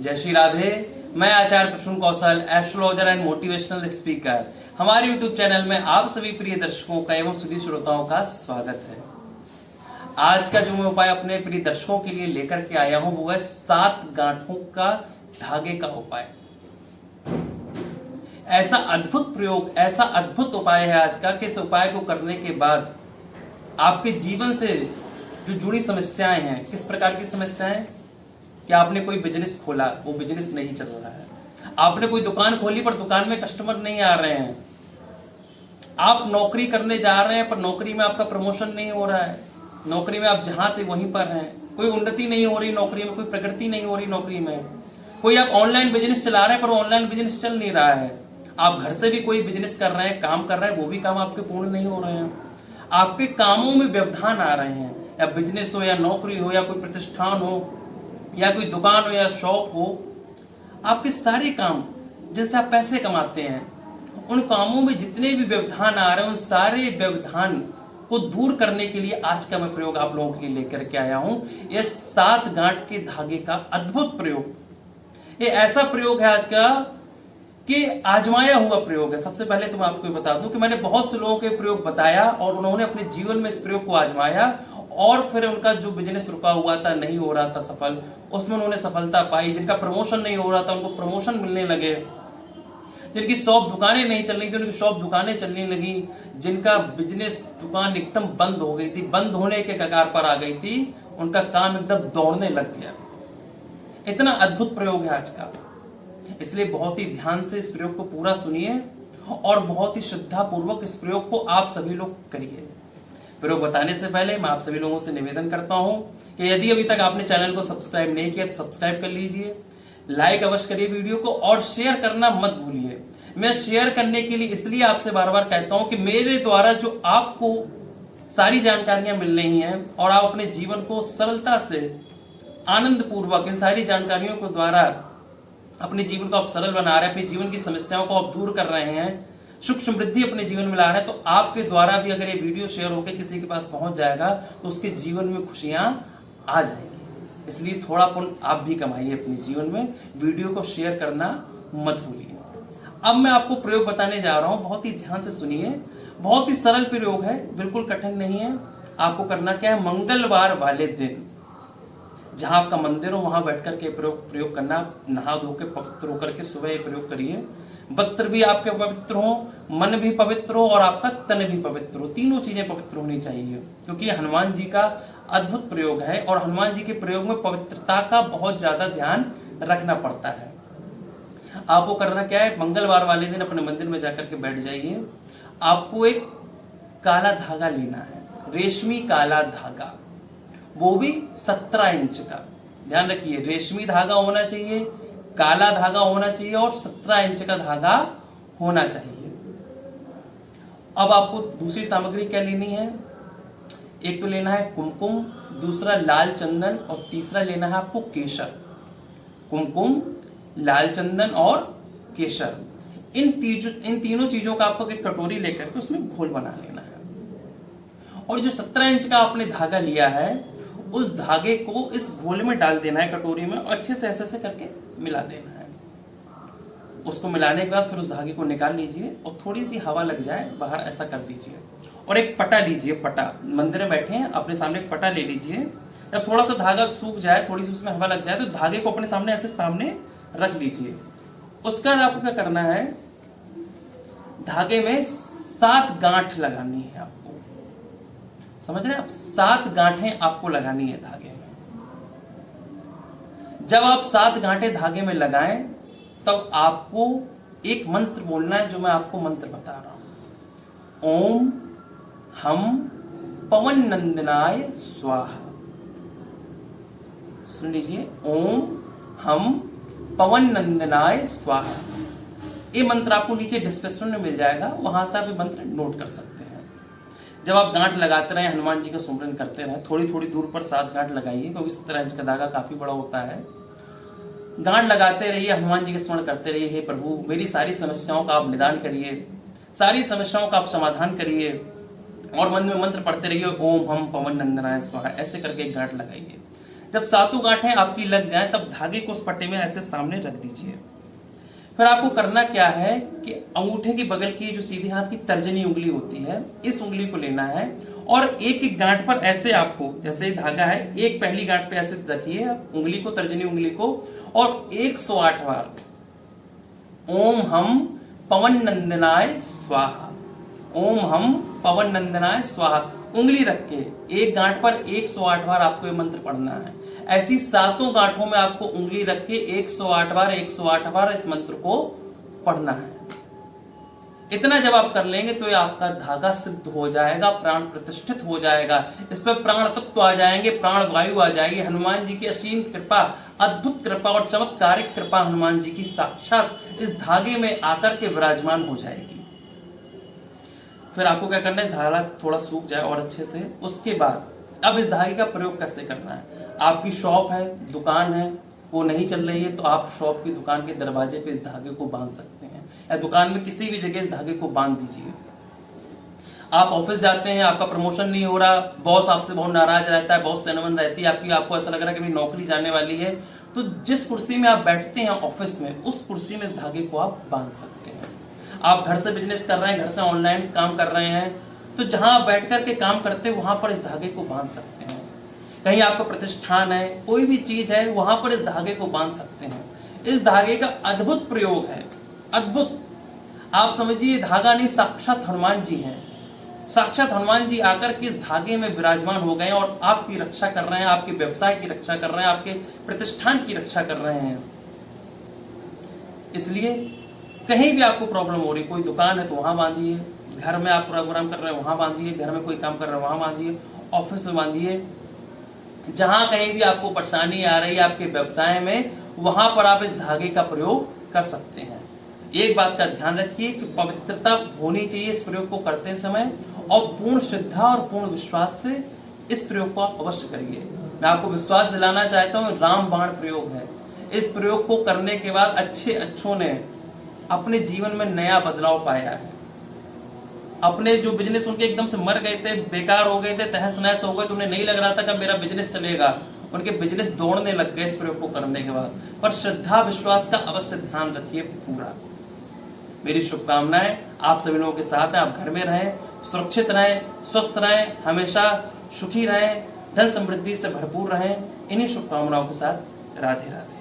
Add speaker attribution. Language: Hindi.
Speaker 1: जय श्री राधे। मैं आचार्य प्रसून कौशल, एस्ट्रोलॉजर एंड मोटिवेशनल स्पीकर। हमारे YouTube चैनल में आप सभी प्रिय दर्शकों का एवं सुधी श्रोताओं का स्वागत है। आज का जो मैं उपाय अपने प्रिय दर्शकों के लिए लेकर के आया हूं वो है 7 गांठों का धागे का उपाय। ऐसा अद्भुत प्रयोग, ऐसा अद्भुत उपाय है आज का कि इस उपाय को करने के बाद आपके जीवन से जो जुड़ी समस्याएं हैं, किस प्रकार की समस्याएं, कि आपने कोई बिजनेस खोला, वो बिजनेस नहीं चल रहा है। आपने कोई दुकान खोली पर दुकान में कस्टमर नहीं आ रहे हैं। आप नौकरी करने जा रहे हैं पर नौकरी में आपका प्रमोशन नहीं हो रहा है। नौकरी में आप जहां थे वहीं पर हैं। कोई उन्नति नहीं हो रही नौकरी में, कोई प्रगति नहीं हो रही नौकरी में। कोई आप ऑनलाइन बिजनेस चला रहे हैं पर ऑनलाइन बिजनेस चल नहीं रहा है। आप घर से भी कोई बिजनेस कर रहे हैं, काम कर रहे हैं, वो भी काम आपके पूर्ण नहीं हो रहे हैं। आपके कामों में व्यवधान आ रहे हैं, या बिजनेस हो, या नौकरी हो, या कोई प्रतिष्ठान हो, या कोई दुकान हो, या शॉप हो। आपके सारे काम जिनसे आप पैसे कमाते हैं, उन कामों में जितने भी व्यवधान आ रहे हैं, उन सारे व्यवधान को दूर करने के लिए आज का मैं प्रयोग आप लोगों के लिए लेकर के आया हूं। यह 7 गांठ के धागे का अद्भुत प्रयोग। ये ऐसा प्रयोग है आज का कि आजमाया हुआ प्रयोग है। सबसे पहले तो मैं आपको बता दूं कि मैंने बहुत से लोगों के प्रयोग बताया और उन्होंने अपने जीवन में इस प्रयोग को आजमाया और फिर उनका जो बिजनेस रुका हुआ था, नहीं हो रहा था सफल, उसमें उन्होंने सफलता पाई। जिनका प्रमोशन नहीं हो रहा था उनको प्रमोशन मिलने लगे। जिनकी शॉप दुकानें नहीं चल रही थी उनकी शॉप दुकानें चलने लगी। जिनका बिजनेस दुकान एकदम बंद हो गई थी, बंद होने के कगार पर आ गई थी, उनका काम एकदम दौड़ने लग गया। इतना अद्भुत प्रयोग है आज का, इसलिए बहुत ही ध्यान से इस प्रयोग को पूरा सुनिए और बहुत ही श्रद्धा पूर्वक इस प्रयोग को आप सभी लोग करिए। प्रयोग बताने से पहले मैं आप सभी लोगों से निवेदन करता हूं कि यदि अभी तक आपने चैनल को सब्सक्राइब नहीं किया तो सब्सक्राइब कर लीजिए, लाइक अवश्य करिए वीडियो को और शेयर करना मत भूलिए। मैं शेयर करने के लिए इसलिए आपसे बार बार कहता हूं कि मेरे द्वारा जो आपको सारी जानकारियां मिल रही हैं और आप अपने जीवन को सरलता से, आनंद पूर्वक इन सारी जानकारियों के द्वारा अपने जीवन को आप सरल बना रहे हैं, अपने जीवन की समस्याओं को आप दूर कर रहे हैं, सुख समृद्धि अपने जीवन में ला रहे हैं, तो आपके द्वारा भी अगर ये वीडियो शेयर होकर किसी के पास पहुंच जाएगा तो उसके जीवन में खुशियां आ जाएंगी। इसलिए थोड़ा पुण्य आप भी कमाइए अपने जीवन में, वीडियो को शेयर करना मत भूलिए। अब मैं आपको प्रयोग बताने जा रहा हूं, बहुत ही ध्यान से सुनिए। बहुत ही सरल प्रयोग है, बिल्कुल कठिन नहीं है। आपको करना क्या है, मंगलवार वाले दिन जहां आपका मंदिर हो वहां बैठकर के प्रयोग करना। नहा धो के पवित्र होकर के सुबह ये प्रयोग करिए। वस्त्र भी आपके पवित्र हो, मन भी पवित्र हो और आपका तन भी पवित्र हो। तीनों चीजें पवित्र होनी चाहिए, क्योंकि ये हनुमान जी का अद्भुत प्रयोग है और हनुमान जी के प्रयोग में पवित्रता का बहुत ज्यादा ध्यान रखना पड़ता है। आपको करना क्या है, मंगलवार वाले दिन अपने मंदिर में जाकर के बैठ जाइए। आपको एक काला धागा लेना है, रेशमी काला धागा, वो भी 17 इंच का। ध्यान रखिए, रेशमी धागा होना चाहिए, काला धागा होना चाहिए और 17 इंच का धागा होना चाहिए। अब आपको दूसरी सामग्री क्या लेनी है, एक तो लेना है कुमकुम, दूसरा लाल चंदन और तीसरा लेना है आपको केसर। कुमकुम, लाल चंदन और केसर, इन तीनों चीजों का आपको एक कटोरी लेकर के उसमें घोल बना लेना है। और जो 17 इंच का आपने धागा लिया है उस धागे को इस घोल में डाल देना है, कटोरी में, और अच्छे से ऐसे करके मिला देना है। उसको मिलाने के बाद फिर उस धागे को निकाल लीजिए और थोड़ी सी हवा लग जाए बाहर, ऐसा कर दीजिए। और एक पटा लीजिए, पटा, मंदिर में बैठे हैं अपने सामने एक पटा ले लीजिए। जब थोड़ा सा धागा सूख जाए, थोड़ी सी उसमें हवा लग जाए, तो धागे को अपने सामने ऐसे सामने रख लीजिए। उसके बाद आपको क्या करना है, धागे में 7 गांठ लगानी है आपको। समझ रहे हैं आप, 7 गांठें आपको लगानी है धागे में। जब आप 7 गांठें धागे में लगाएं तब आपको एक मंत्र बोलना है, जो मैं आपको मंत्र बता रहा हूं। ओम हम पवन नंदनाय स्वाहा। सुन लीजिए, ओम हम पवन नंदनाय स्वाहा। ये मंत्र आपको नीचे डिस्क्रिप्शन में मिल जाएगा, वहां से आप ये मंत्र नोट कर सकते हैं। जब आप गांठ लगाते रहे, हनुमान जी का सुमरन करते रहे, थोड़ी थोड़ी दूर पर 7 गांठ लगाइए, क्योंकि 17 इंच का धागा काफी बड़ा होता है। गांठ लगाते रहिए, हनुमान जी का स्मरण करते रहिए, हे प्रभु मेरी सारी समस्याओं का आप निदान करिए, सारी समस्याओं का आप समाधान करिए, और मन में मंत्र पढ़ते रहिए, ओम हम पवन नंदनाय स्वाहा, ऐसे करके एक गांठ लगाइए। जब सातों गांठें आपकी लग जाएं तब धागे को उस पट्टे में ऐसे सामने रख दीजिए। फिर आपको करना क्या है कि अंगूठे के बगल की जो सीधे हाथ की तर्जनी उंगली होती है, इस उंगली को लेना है और एक एक गांठ पर ऐसे आपको, जैसे धागा है, एक पहली गांठ पे ऐसे रखिए उंगली को, तर्जनी उंगली को, और 108 बार ओम हम पवन नंदनाय स्वाहा, ओम हम पवन नंदनाय स्वाहा उंगली रख के एक गांठ पर 108 बार आपको ये मंत्र पढ़ना है। ऐसी सातों गांठों में आपको उंगली रख के 108 बार इस मंत्र को पढ़ना है। इतना जब आप कर लेंगे तो ये आपका धागा सिद्ध हो जाएगा, प्राण प्रतिष्ठित हो जाएगा, इस पर प्राण तत्व आ जाएंगे, प्राण वायु आ जाएगी। हनुमान जी की असीम कृपा, अद्भुत कृपा और चमत्कारिक कृपा हनुमान जी की साक्षात इस धागे में आकर के विराजमान हो जाएगी। फिर आपको क्या करना है, धागा थोड़ा सूख जाए और अच्छे से, उसके बाद अब इस धागे का प्रयोग कैसे करना है। आपकी शॉप है, दुकान है, वो नहीं चल रही है तो आप शॉप की दुकान के दरवाजे पे इस धागे को बांध सकते हैं, या दुकान में किसी भी जगह इस धागे को बांध दीजिए। आप ऑफिस जाते हैं, आपका प्रमोशन नहीं हो रहा, बॉस आपसे बहुत नाराज रहता है, बॉस से अनबन रहती है आपकी, आपको ऐसा लग रहा है कि मेरी नौकरी जाने वाली है, तो जिस कुर्सी में आप बैठते हैं ऑफिस में, उस कुर्सी में इस धागे को आप बांध सकते हैं। आप घर से बिजनेस कर रहे हैं, घर से ऑनलाइन काम कर रहे हैं, तो जहां आप बैठ करके काम करते हैं वहां पर इस धागे को बांध सकते हैं। कहीं आपका प्रतिष्ठान है, कोई भी चीज है, वहां पर इस धागे को बांध सकते हैं। इस धागे का अद्भुत प्रयोग है, अद्भुत। आप समझिए धागा नहीं, साक्षात हनुमान जी हैं। साक्षात हनुमान जी आकर के इस धागे में विराजमान हो गए और आपकी रक्षा कर रहे हैं, आपके व्यवसाय की रक्षा कर रहे हैं, आपके प्रतिष्ठान की रक्षा कर रहे हैं। इसलिए कहीं भी आपको प्रॉब्लम हो रही, कोई दुकान है तो वहां बांधिए, घर में आप प्रोग्राम कर रहे हैं वहां बांधिए, घर में कोई काम कर रहे हैं वहां बांधिए, ऑफिस में बांधिए, जहां कहीं भी आपको परेशानी आ रही है आपके व्यवसाय में, वहां पर आप इस धागे का प्रयोग कर सकते हैं। एक बात का ध्यान रखिए कि पवित्रता होनी चाहिए इस प्रयोग को करते समय, और पूर्ण श्रद्धा और पूर्ण विश्वास से इस प्रयोग को आप अवश्य करिए। मैं आपको विश्वास दिलाना चाहता हूँ, रामबाण प्रयोग है। इस प्रयोग को करने के बाद अच्छों ने अपने जीवन में नया बदलाव पाया है। अपने जो बिजनेस उनके एकदम से मर गए थे, बेकार हो गए थे, तहस नहस हो गए, तो उन्हें नहीं लग रहा था कि मेरा बिजनेस चलेगा, उनके बिजनेस दौड़ने लग गए इस प्रयोग को करने के बाद। पर श्रद्धा विश्वास का अवश्य ध्यान रखिए पूरा। मेरी शुभकामनाएं आप सभी लोगों के साथ हैं। आप घर में रहें, सुरक्षित रहें, स्वस्थ रहें, हमेशा सुखी रहें, धन समृद्धि से भरपूर रहें। इन्हीं शुभकामनाओं के साथ राधे राधे।